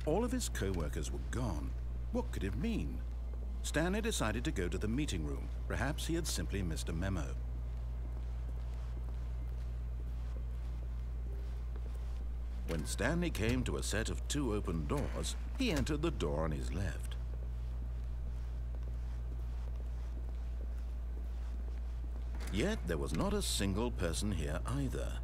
All of his co-workers were gone. What could it mean? Stanley decided to go to the meeting room. Perhaps he had simply missed a memo. When Stanley came to a set of 2 open doors, he entered the door on his left. Yet there was not a single person here either.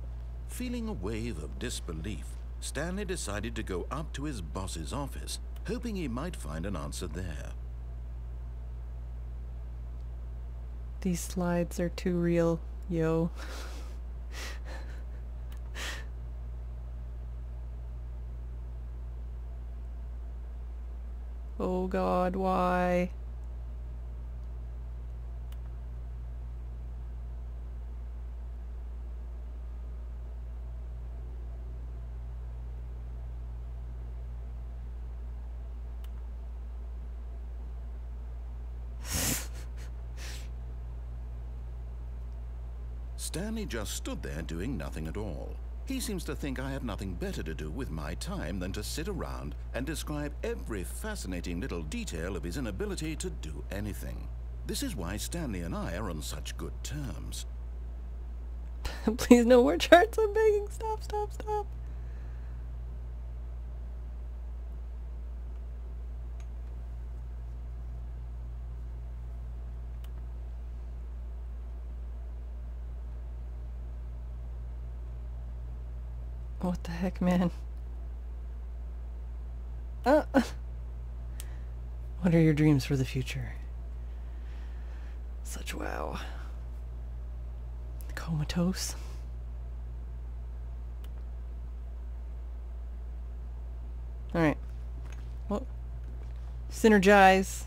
Feeling a wave of disbelief, Stanley decided to go up to his boss's office, hoping he might find an answer there. These slides are too real, yo. Oh God, why? Stanley just stood there doing nothing at all. He seems to think I have nothing better to do with my time than to sit around and describe every fascinating little detail of his inability to do anything. This is why Stanley and I are on such good terms. Please no more charts, I'm begging. Stop, stop, stop. What the heck, man? What are your dreams for the future? Such wow. Comatose. Alright. Well, synergize.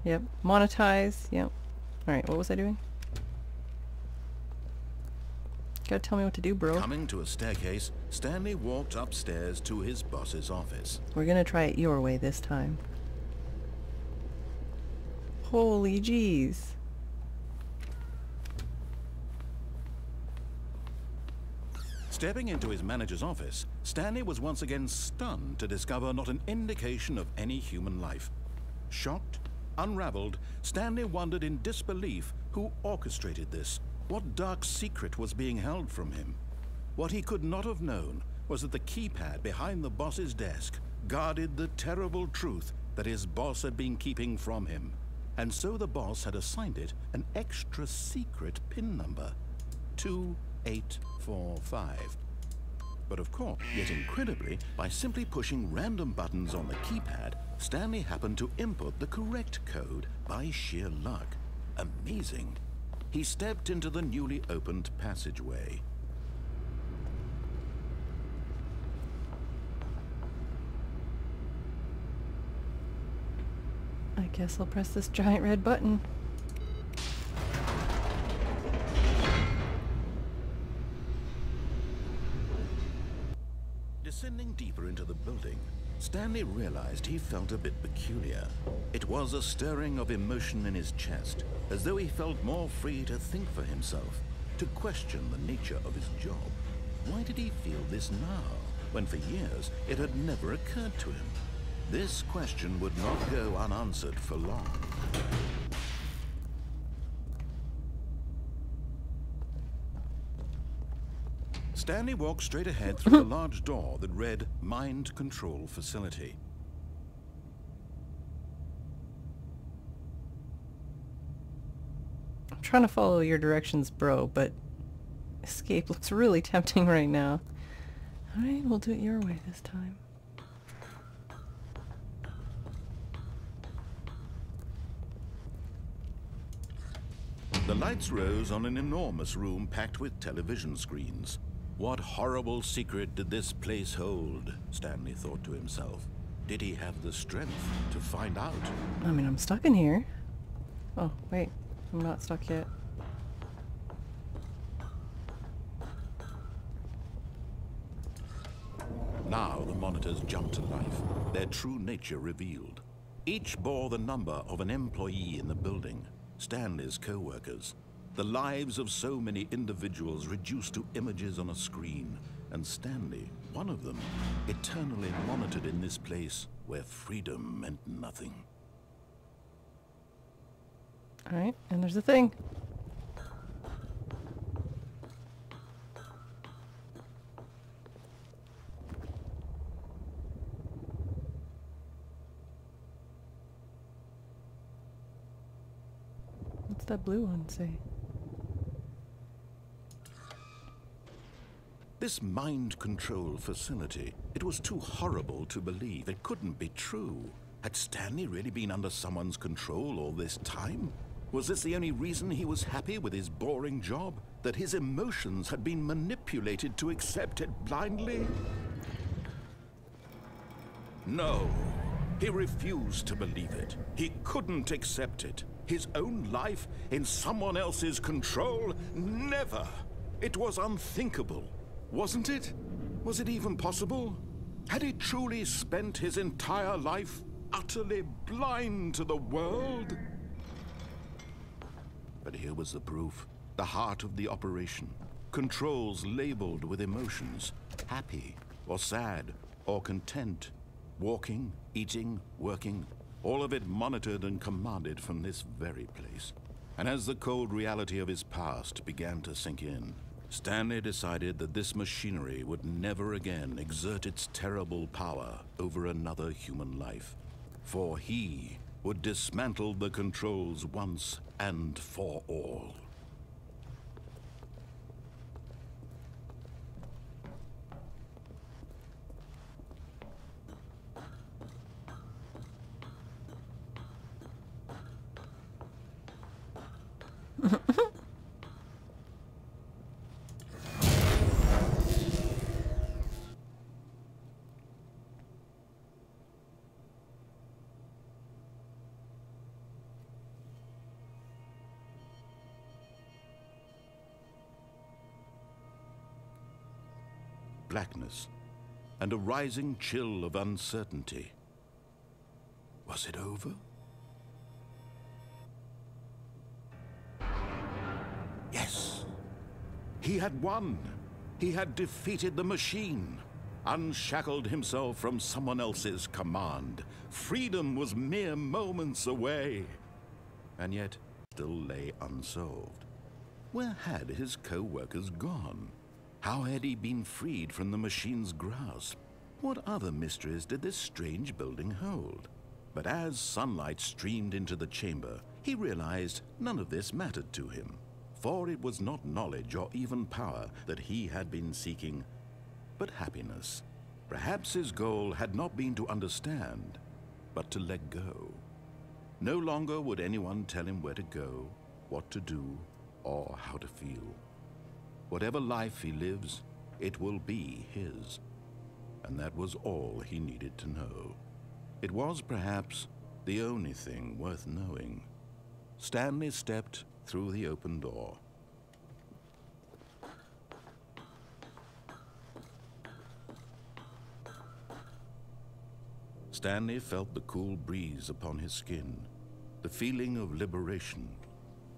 Yep. Monetize. Yep. Alright, what was I doing? Gotta tell me what to do, bro. Coming to a staircase, Stanley walked upstairs to his boss's office. We're gonna try it your way this time. Holy jeez. Stepping into his manager's office, Stanley was once again stunned to discover not an indication of any human life. Shocked, unraveled, Stanley wondered in disbelief who orchestrated this. What dark secret was being held from him? What he could not have known was that the keypad behind the boss's desk guarded the terrible truth that his boss had been keeping from him. And so the boss had assigned it an extra secret PIN number, 2845. But of course, yet incredibly, by simply pushing random buttons on the keypad, Stanley happened to input the correct code by sheer luck. Amazing. He stepped into the newly opened passageway. I guess I'll press this giant red button. Descending deeper into the building, Stanley realized he felt a bit peculiar. It was a stirring of emotion in his chest, as though he felt more free to think for himself, to question the nature of his job. Why did he feel this now, when for years it had never occurred to him? This question would not go unanswered for long. Stanley walked straight ahead through the large door that read Mind Control Facility. I'm trying to follow your directions, bro, but escape looks really tempting right now. Alright, we'll do it your way this time. The lights rose on an enormous room packed with television screens. What horrible secret did this place hold? Stanley thought to himself. Did he have the strength to find out? I mean, I'm stuck in here. Oh, wait. I'm not stuck yet. Now the monitors jumped to life, their true nature revealed. Each bore the number of an employee in the building, Stanley's co-workers. The lives of so many individuals reduced to images on a screen. and Stanley, one of them, eternally monitored in this place where freedom meant nothing. Alright, and there's a thing. What's that blue one say? This mind control facility, it was too horrible to believe. It couldn't be true. Had Stanley really been under someone's control all this time? Was this the only reason he was happy with his boring job? That his emotions had been manipulated to accept it blindly? No, he refused to believe it. He couldn't accept it. His own life in someone else's control? Never! It was unthinkable. Wasn't it? Was it even possible? Had he truly spent his entire life utterly blind to the world? But here was the proof. The heart of the operation. Controls labeled with emotions. Happy, or sad, or content. Walking, eating, working. All of it monitored and commanded from this very place. And as the cold reality of his past began to sink in, Stanley decided that this machinery would never again exert its terrible power over another human life. For he would dismantle the controls once and for all. Blackness, and a rising chill of uncertainty. Was it over? Yes. He had won. He had defeated the machine, unshackled himself from someone else's command. Freedom was mere moments away, and yet still lay unsolved. Where had his co-workers gone? How had he been freed from the machine's grasp? What other mysteries did this strange building hold? But as sunlight streamed into the chamber, he realized none of this mattered to him. For it was not knowledge or even power that he had been seeking, but happiness. Perhaps his goal had not been to understand, but to let go. No longer would anyone tell him where to go, what to do, or how to feel. Whatever life he lives, it will be his. And that was all he needed to know. It was perhaps the only thing worth knowing. Stanley stepped through the open door. Stanley felt the cool breeze upon his skin, the feeling of liberation,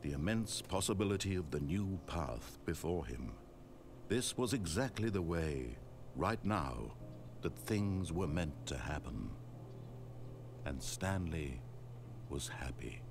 the immense possibility of the new path before him. This was exactly the way, right now, that things were meant to happen. And Stanley was happy.